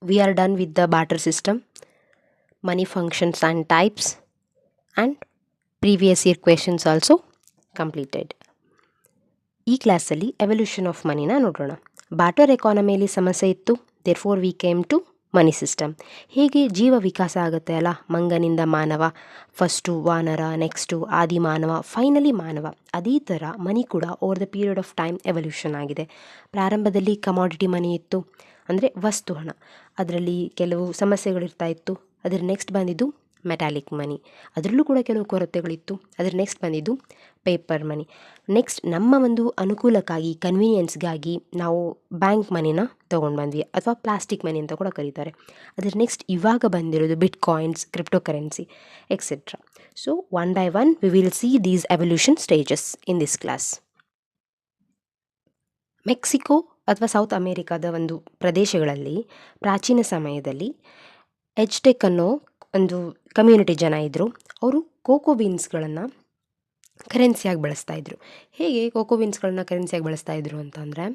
we are done with the barter system, money functions and types, and previous year questions also completed. ಈ ಕ್ಲಾಸಲ್ಲಿ evolution of ಮನಿನ ನೋಡೋಣ. ಬಾಟರ್ ಎಕಾನಮಿಯಲ್ಲಿ ಸಮಸ್ಯೆ ಇತ್ತು, therefore we came to money system. ಹೇಗೆ ಜೀವ ವಿಕಾಸ ಆಗುತ್ತೆ ಅಲ್ಲ, ಮಂಗನಿಂದ ಮಾನವ, ಫಸ್ಟು ವಾನರ, ನೆಕ್ಸ್ಟು ಆದಿ ಮಾನವ, ಫೈನಲಿ ಮಾನವ. ಅದೇ ಥರ ಮನಿ ಕೂಡ over the period of time evolution ಆಗಿದೆ. ಪ್ರಾರಂಭದಲ್ಲಿ ಕಮಾಡಿಟಿ ಮನಿ ಇತ್ತು, ಅಂದರೆ ವಸ್ತು ಹಣ. ಅದರಲ್ಲಿ ಕೆಲವು ಸಮಸ್ಯೆಗಳಿರ್ತಾ ಇತ್ತು. ಅದರ ನೆಕ್ಸ್ಟ್ ಬಂದಿದ್ದು ಮೆಟಾಲಿಕ್ ಮನಿ, ಅದರಲ್ಲೂ ಕೂಡ ಕೆಲವು ಕೊರತೆಗಳಿತ್ತು. ಅದರ ನೆಕ್ಸ್ಟ್ ಬಂದಿದ್ದು ಪೇಪರ್ ಮನಿ. ನೆಕ್ಸ್ಟ್ ನಮ್ಮ ಒಂದು ಅನುಕೂಲಕ್ಕಾಗಿ, ಕನ್ವೀನಿಯನ್ಸ್ಗಾಗಿ ನಾವು ಬ್ಯಾಂಕ್ ಮನಿನ ತೊಗೊಂಡು ಬಂದ್ವಿ, ಅಥವಾ ಪ್ಲಾಸ್ಟಿಕ್ ಮನಿ ಅಂತ ಕೂಡ ಕರೀತಾರೆ. ಅದರ ನೆಕ್ಸ್ಟ್ ಇವಾಗ ಬಂದಿರೋದು bitcoins, crypto currency, etcetera. So one by one we will see these evolution stages in this class. Mexico ಅಥವಾ ಸೌತ್ ಅಮೇರಿಕಾದ ಒಂದು ಪ್ರದೇಶಗಳಲ್ಲಿ ಪ್ರಾಚೀನ ಸಮಯದಲ್ಲಿ ಎಜ್ಟೆಕ್ ಅನ್ನೋ ಒಂದು ಕಮ್ಯುನಿಟಿ ಜನ ಇದ್ದರು. ಅವರು ಕೋಕೋ ಬೀನ್ಸ್ಗಳನ್ನು ಕರೆನ್ಸಿಯಾಗಿ ಬಳಸ್ತಾಯಿದ್ರು. ಹೇಗೆ ಕೋಕೋ ಬೀನ್ಸ್ಗಳನ್ನ ಕರೆನ್ಸಿಯಾಗಿ ಬಳಸ್ತಾಯಿದ್ರು ಅಂತಂದರೆ,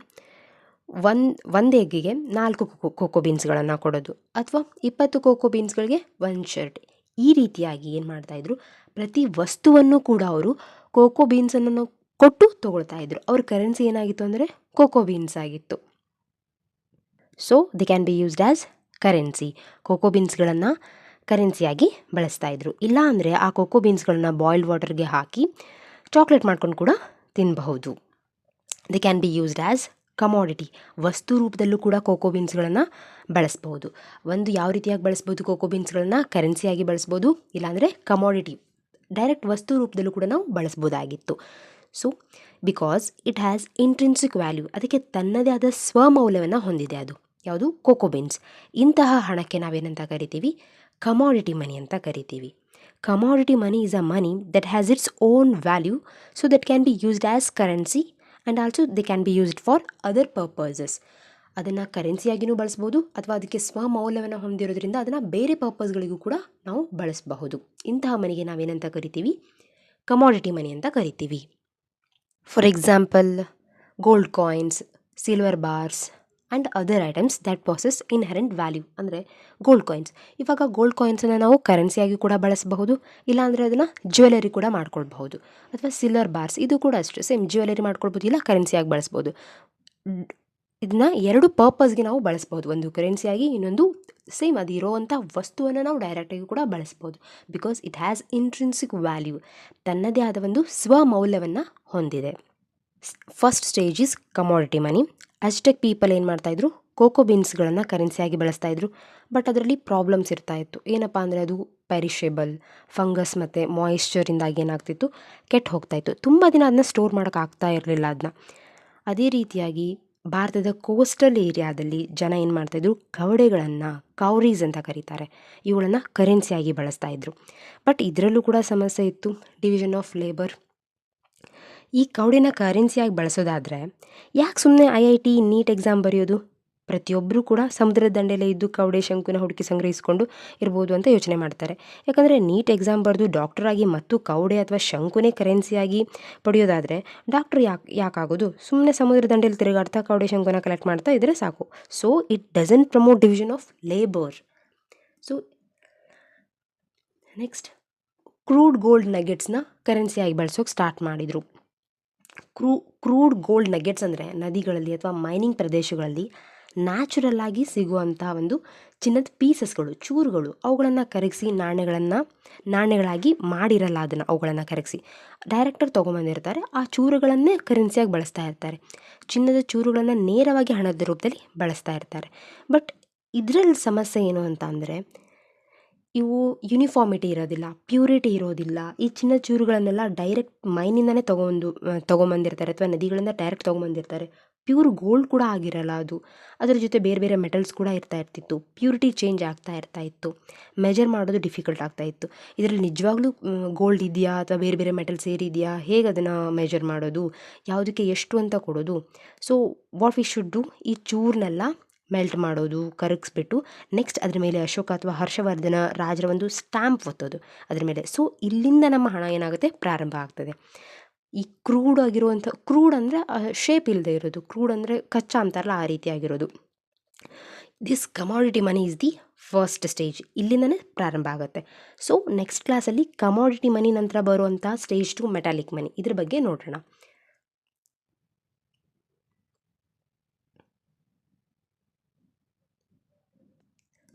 ಒಂದು ಎಗ್ಗಿಗೆ 4 ಕೋಕೋ ಬೀನ್ಸ್ಗಳನ್ನು ಕೊಡೋದು, ಅಥವಾ 20 ಕೋಕೋ ಬೀನ್ಸ್ಗಳಿಗೆ 1 ಶರ್ಟ್. ಈ ರೀತಿಯಾಗಿ ಏನು ಮಾಡ್ತಾಯಿದ್ರು, ಪ್ರತಿ ವಸ್ತುವನ್ನು ಕೂಡ ಅವರು ಕೋಕೋ ಬೀನ್ಸನ್ನು ಕೊಟ್ಟು ತೊಗೊಳ್ತಾಯಿದ್ರು. ಅವ್ರ ಕರೆನ್ಸಿ ಏನಾಗಿತ್ತು ಅಂದರೆ ಕೋಕೋ ಬೀನ್ಸ್ ಆಗಿತ್ತು. So they can be used as currency. Cocoa ಬೀನ್ಸ್ಗಳನ್ನು ಕರೆನ್ಸಿಯಾಗಿ ಬಳಸ್ತಾಯಿದ್ರು. ಇಲ್ಲ ಅಂದರೆ ಆ ಕೋಕೋ ಬೀನ್ಸ್ಗಳನ್ನ ಬಾಯ್ಲ್ಡ್ ವಾಟರ್ಗೆ ಹಾಕಿ ಚಾಕ್ಲೇಟ್ ಮಾಡ್ಕೊಂಡು ಕೂಡ ತಿನ್ನಬಹುದು. They can be used as commodity. ವಸ್ತು ರೂಪದಲ್ಲೂ ಕೂಡ ಕೋಕೋ ಬೀನ್ಸ್ಗಳನ್ನು ಬಳಸ್ಬೋದು. ಒಂದು ಯಾವ ರೀತಿಯಾಗಿ ಬಳಸ್ಬೋದು ಕೋಕೋ ಬೀನ್ಸ್ಗಳನ್ನ, ಕರೆನ್ಸಿಯಾಗಿ ಬಳಸ್ಬೋದು, ಇಲ್ಲಾಂದರೆ ಕಮಾಡಿಟಿ ಡೈರೆಕ್ಟ್ ವಸ್ತು ರೂಪದಲ್ಲೂ ಕೂಡ ನಾವು ಬಳಸ್ಬೋದಾಗಿತ್ತು. So because it has intrinsic value, ಅದಕ್ಕೆ ತನ್ನದೇ ಆದ ಸ್ವಮೌಲ್ಯವನ್ನು ಹೊಂದಿದೆ. ಅದು ಯಾವುದು? Cocoa beans. ಇಂತಹ ಹಣಕ್ಕೆ ನಾವೇನಂತ ಕರಿತೀವಿ? ಕಮಾಡಿಟಿ ಮನಿ ಅಂತ ಕರಿತೀವಿ. Commodity money is a money that has its own value, so that can be used as currency and also they can be used for other purposes. ಅದನ್ನು ಕರೆನ್ಸಿಯಾಗಿಯೂ ಬಳಸ್ಬೋದು, ಅಥವಾ ಅದಕ್ಕೆ ಸ್ವಮೌಲ್ಯವನ್ನು ಹೊಂದಿರೋದ್ರಿಂದ ಅದನ್ನು ಬೇರೆ ಪರ್ಪಸ್ಗಳಿಗೂ ಕೂಡ ನಾವು ಬಳಸಬಹುದು. ಇಂತಹ ಮನಿಗೆ ನಾವೇನಂತ ಕರಿತೀವಿ? ಕಮಾಡಿಟಿ ಮನಿ ಅಂತ ಕರಿತೀವಿ. For example gold coins, silver bars and other items that passes inherent value. ಅಂದರೆ ಗೋಲ್ಡ್ ಕಾಯಿನ್ಸ್, ಇವಾಗ ಗೋಲ್ಡ್ ಕಾಯಿನ್ಸನ್ನು ನಾವು ಕರೆನ್ಸಿಯಾಗಿ ಕೂಡ ಬಳಸಬಹುದು, ಇಲ್ಲಾಂದರೆ ಅದನ್ನು ಜ್ಯುವೆಲರಿ ಕೂಡ ಮಾಡ್ಕೊಳ್ಬಹುದು. ಅಥವಾ ಸಿಲ್ವರ್ ಬಾರ್ಸ್, ಇದು ಕೂಡ ಅಷ್ಟೇ ಸೇಮ್, ಜ್ಯುವೆಲರಿ ಮಾಡ್ಕೊಳ್ಬೋದು, ಇಲ್ಲ ಕರೆನ್ಸಿಯಾಗಿ ಬಳಸ್ಬೋದು. ಇದನ್ನ 2 ಪರ್ಪಸ್ಗೆ ನಾವು ಬಳಸ್ಬೋದು. ಒಂದು ಕರೆನ್ಸಿಯಾಗಿ, ಇನ್ನೊಂದು ಸೇಮ್ ಅದು ಇರೋವಂಥ ವಸ್ತುವನ್ನು ನಾವು ಡೈರೆಕ್ಟಾಗಿ ಕೂಡ ಬಳಸ್ಬೋದು. Because it has intrinsic value, ತನ್ನದೇ ಆದ ಒಂದು ಸ್ವಮೌಲ್ಯವನ್ನು ಹೊಂದಿದೆ. First stage is commodity money. Aztec people ಏನು ಮಾಡ್ತಾಯಿದ್ರು? ಕೋಕೋ ಬೀನ್ಸ್ಗಳನ್ನು ಕರೆನ್ಸಿಯಾಗಿ ಬಳಸ್ತಾಯಿದ್ರು. ಬಟ್ ಅದರಲ್ಲಿ ಪ್ರಾಬ್ಲಮ್ಸ್ ಇರ್ತಾಯಿತ್ತು. ಏನಪ್ಪ ಅಂದರೆ ಅದು ಪೆರಿಷೇಬಲ್, ಫಂಗಸ್ ಮತ್ತು ಮಾಯಿಶ್ಚರಿಂದಾಗಿ ಏನಾಗ್ತಿತ್ತು? ಕೆಟ್ಟು ಹೋಗ್ತಾಯಿತ್ತು. ತುಂಬ ದಿನ ಅದನ್ನ ಸ್ಟೋರ್ ಮಾಡೋಕ್ಕಾಗ್ತಾ ಇರಲಿಲ್ಲ ಅದನ್ನ. ಅದೇ ರೀತಿಯಾಗಿ ಭಾರತದ ಕೋಸ್ಟಲ್ ಏರಿಯಾದಲ್ಲಿ ಜನ ಏನು ಮಾಡ್ತಾಯಿದ್ರು? ಕವಡೆಗಳನ್ನು, ಕೌರೀಸ್ ಅಂತ ಕರೀತಾರೆ, ಇವುಗಳನ್ನು ಕರೆನ್ಸಿಯಾಗಿ ಬಳಸ್ತಾಯಿದ್ರು. ಬಟ್ ಇದರಲ್ಲೂ ಕೂಡ ಸಮಸ್ಯೆ ಇತ್ತು, ಡಿವಿಷನ್ ಆಫ್ ಲೇಬರ್. ಈ ಕೌಡಿನ ಕರೆನ್ಸಿಯಾಗಿ ಬಳಸೋದಾದರೆ ಯಾಕೆ ಸುಮ್ಮನೆ IIT ನೀಟ್ ಎಕ್ಸಾಮ್ ಬರೆಯೋದು? ಪ್ರತಿಯೊಬ್ಬರೂ ಕೂಡ ಸಮುದ್ರದ ದಂಡೆಯಲ್ಲೇ ಇದ್ದು ಕವಡೆ ಶಂಕುನ ಹುಡುಕಿ ಸಂಗ್ರಹಿಸ್ಕೊಂಡು ಇರ್ಬೋದು ಅಂತ ಯೋಚನೆ ಮಾಡ್ತಾರೆ. ಯಾಕಂದರೆ ನೀಟ್ ಎಕ್ಸಾಮ್ ಬರೆದು ಡಾಕ್ಟರಾಗಿ ಮತ್ತು ಕವಡೆ ಅಥವಾ ಶಂಕುನೇ ಕರೆನ್ಸಿಯಾಗಿ ಪಡೆಯೋದಾದರೆ ಡಾಕ್ಟ್ರ್ ಯಾಕಾಗೋದು? ಸುಮ್ಮನೆ ಸಮುದ್ರ ದಂಡೆಯಲ್ಲಿ ತಿರುಗಾಡ್ತಾ ಕವಡೆ ಶಂಕುನ ಕಲೆಕ್ಟ್ ಮಾಡ್ತಾ ಇದ್ದರೆ ಸಾಕು. So it doesn't promote division of labour. So next crude gold ನಗೆಟ್ಸ್ನ ಕರೆನ್ಸಿಯಾಗಿ ಬಳಸೋಕೆ ಸ್ಟಾರ್ಟ್ ಮಾಡಿದರು. ಕ್ರೂಡ್ ಗೋಲ್ಡ್ ನಗೆಟ್ಸ್ ಅಂದರೆ ನದಿಗಳಲ್ಲಿ ಅಥವಾ ಮೈನಿಂಗ್ ಪ್ರದೇಶಗಳಲ್ಲಿ ನ್ಯಾಚುರಲ್ ಆಗಿ ಸಿಗುವಂಥ ಒಂದು ಚಿನ್ನದ ಪೀಸಸ್ಗಳು, ಚೂರುಗಳು, ಅವುಗಳನ್ನು ಕರಗಿಸಿ ನಾಣ್ಯಗಳಾಗಿ ಮಾಡಿರಲ್ಲ. ಅವುಗಳನ್ನು ಕರಗಿಸಿ ಡೈರೆಕ್ಟಾಗಿ ತೊಗೊಂಬಂದಿರ್ತಾರೆ. ಆ ಚೂರುಗಳನ್ನೇ ಕರೆನ್ಸಿಯಾಗಿ ಬಳಸ್ತಾ ಇರ್ತಾರೆ. ಚಿನ್ನದ ಚೂರುಗಳನ್ನು ನೇರವಾಗಿ ಹಣದ ರೂಪದಲ್ಲಿ ಬಳಸ್ತಾ ಇರ್ತಾರೆ. ಬಟ್ ಇದರಲ್ಲಿ ಸಮಸ್ಯೆ ಏನು ಅಂತ ಅಂದರೆ, ಇವು ಯೂನಿಫಾರ್ಮಿಟಿ ಇರೋದಿಲ್ಲ, ಪ್ಯೂರಿಟಿ ಇರೋದಿಲ್ಲ. ಈ ಚಿನ್ನದ ಚೂರುಗಳನ್ನೆಲ್ಲ ಡೈರೆಕ್ಟ್ ಮೈನಿಂದನೇ ತೊಗೊಂಬಂದಿರ್ತಾರೆ, ಅಥವಾ ನದಿಗಳಿಂದ ಡೈರೆಕ್ಟ್ ತೊಗೊಂಬಂದಿರ್ತಾರೆ. ಪ್ಯೂರ್ ಗೋಲ್ಡ್ ಕೂಡ ಆಗಿರಲ್ಲ ಅದು. ಅದರ ಜೊತೆ ಬೇರೆ ಬೇರೆ ಮೆಟಲ್ಸ್ ಕೂಡ ಇರ್ತಾಯಿರ್ತಿತ್ತು. ಪ್ಯೂರಿಟಿ ಚೇಂಜ್ ಆಗ್ತಾ ಇತ್ತು. ಮೆಜರ್ ಮಾಡೋದು ಡಿಫಿಕಲ್ಟ್ ಆಗ್ತಾಯಿತ್ತು. ಇದರಲ್ಲಿ ನಿಜವಾಗ್ಲೂ ಗೋಲ್ಡ್ ಇದೆಯಾ ಅಥವಾ ಬೇರೆ ಬೇರೆ ಮೆಟಲ್ಸ್ ಸೇರಿದೆಯಾ, ಹೇಗೆ ಅದನ್ನು ಮೆಜರ್ ಮಾಡೋದು, ಯಾವುದಕ್ಕೆ ಎಷ್ಟು ಅಂತ ಕೊಡೋದು. So what we should do, ಈ ಚೂರ್ನೆಲ್ಲ ಮೆಲ್ಟ್ ಮಾಡೋದು, ಕರಗಿಸ್ಬಿಟ್ಟು ನೆಕ್ಸ್ಟ್ ಅದ್ರ ಮೇಲೆ ಅಶೋಕ ಅಥವಾ ಹರ್ಷವರ್ಧನ ರಾಜರ ಒಂದು ಸ್ಟ್ಯಾಂಪ್ ಒತ್ತೋದು ಅದ್ರ ಮೇಲೆ. ಸೊ ಇಲ್ಲಿಂದ ನಮ್ಮ ಹಣ ಏನಾಗುತ್ತೆ? ಪ್ರಾರಂಭ ಆಗ್ತದೆ. ಈ ಕ್ರೂಡ್ ಆಗಿರುವಂಥ, ಕ್ರೂಡ್ ಅಂದರೆ ಶೇಪ್ ಇಲ್ಲದೆ ಇರೋದು, ಕ್ರೂಡ್ ಅಂದರೆ ಕಚ್ಚಾ ಅಂತಾರಲ್ಲ ಆ ರೀತಿಯಾಗಿರೋದು. This commodity money is the first stage, ಇಲ್ಲಿಂದನೇ ಪ್ರಾರಂಭ ಆಗುತ್ತೆ. ಸೊ ನೆಕ್ಸ್ಟ್ ಕ್ಲಾಸಲ್ಲಿ ಕಮಾಡಿಟಿ ಮನಿ ನಂತರ ಬರುವಂಥ ಸ್ಟೇಜ್ 2 ಮೆಟಾಲಿಕ್ ಮನಿ, ಇದ್ರ ಬಗ್ಗೆ ನೋಡೋಣ.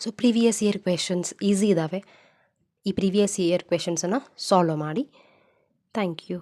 So previous year questions easy ಇದ್ದಾವೆ. ಈ ಪ್ರೀವಿಯಸ್ ಇಯರ್ ಕ್ವೆಶನ್ಸನ್ನು ಸಾಲ್ವ್ ಮಾಡಿ. Thank you.